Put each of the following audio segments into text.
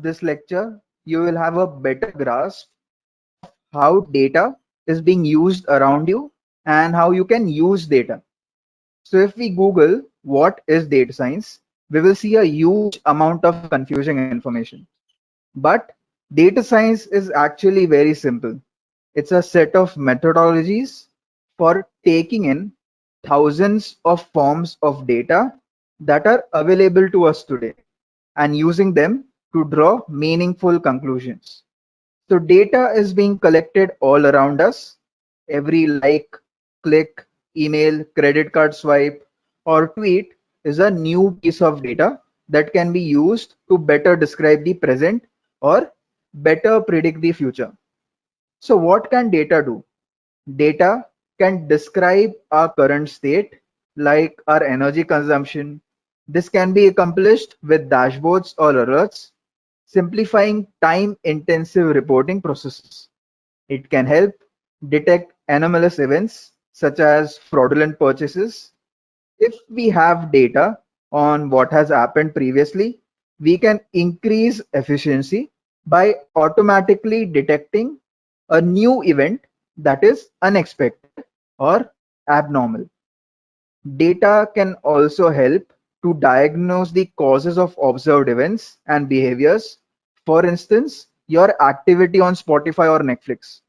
this lecture, you will have a better grasp how data is being used around you and how you can use data. So if we Google what is data science, we will see a huge amount of confusing information. But data science is actually very simple. It's a set of methodologies for taking in thousands of forms of data that are available to us today and using them to draw meaningful conclusions. So data is being collected all around us. Every like, click, email, credit card swipe, or tweet is a new piece of data that can be used to better describe the present or better predict the future. So what can data do? Data can describe our current state, like our energy consumption. This can be accomplished with dashboards or alerts, simplifying time-intensive reporting processes. It can help detect anomalous events such as fraudulent purchases. If we have data on what has happened previously, we can increase efficiency by automatically detecting a new event that is unexpected or abnormal. Data can also help to diagnose the causes of observed events and behaviors. For instance, your activity on Spotify or Netflix.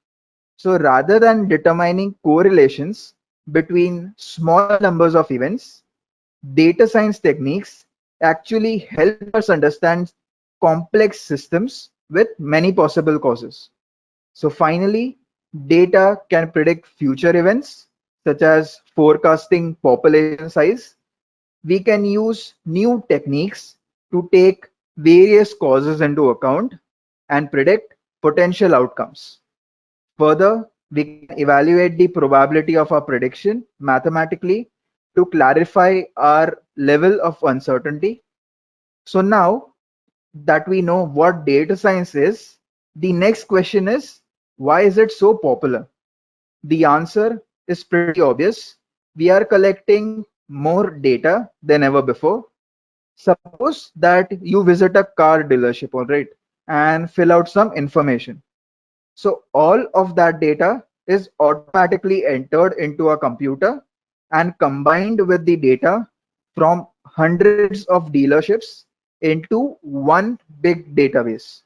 So rather than determining correlations between small numbers of events, data science techniques actually help us understand complex systems with many possible causes. So finally, data can predict future events such as forecasting population size. We can use new techniques to take various causes into account and predict potential outcomes. Further, we can evaluate the probability of our prediction mathematically to clarify our level of uncertainty. So now that we know what data science is, the next question is, why is it so popular? The answer is pretty obvious. We are collecting more data than ever before. Suppose that you visit a car dealership, all right, and fill out some information. So all of that data is automatically entered into a computer and combined with the data from hundreds of dealerships into one big database.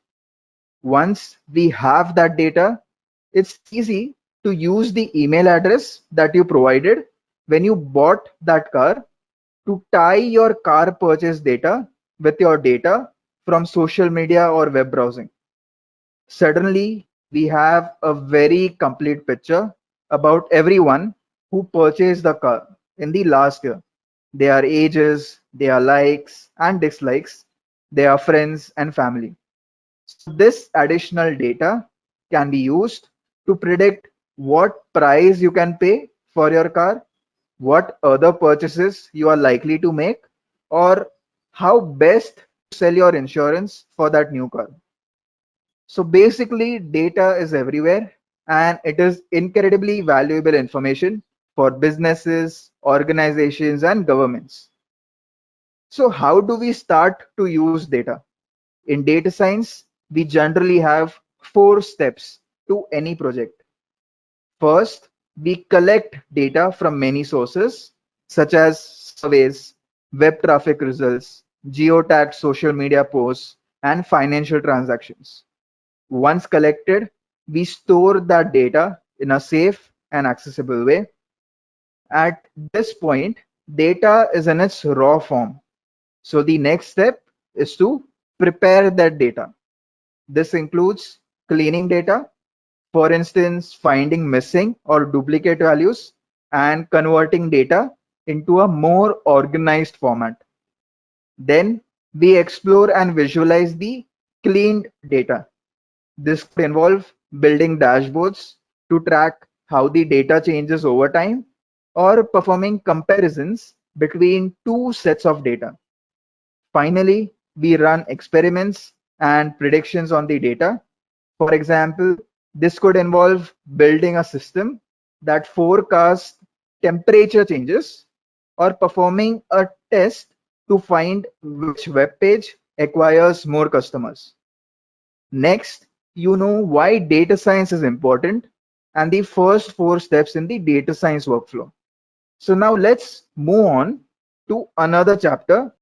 Once we have that data, it's easy to use the email address that you provided when you bought that car to tie your car purchase data with your data from social media or web browsing. Suddenly, we have a very complete picture about everyone who purchased the car in the last year. Their ages, their likes and dislikes, their friends and family. So this additional data can be used to predict what price you can pay for your car, what other purchases you are likely to make, or how best to sell your insurance for that new car. So basically, data is everywhere and it is incredibly valuable information for businesses, organizations, and governments. So, how do we start to use data? In data science, we generally have four steps to any project. First, we collect data from many sources such as surveys, web traffic results, geotagged social media posts, and financial transactions. Once collected, we store that data in a safe and accessible way. At this point, data is in its raw form. So the next step is to prepare that data. This includes cleaning data, for instance, finding missing or duplicate values and converting data into a more organized format. Then we explore and visualize the cleaned data. This could involve building dashboards to track how the data changes over time or performing comparisons between two sets of data. Finally, we run experiments and predictions on the data. For example, this could involve building a system that forecasts temperature changes or performing a test to find which web page acquires more customers. Next, you know why data science is important and the first 4 steps in the data science workflow. So now let's move on to another chapter,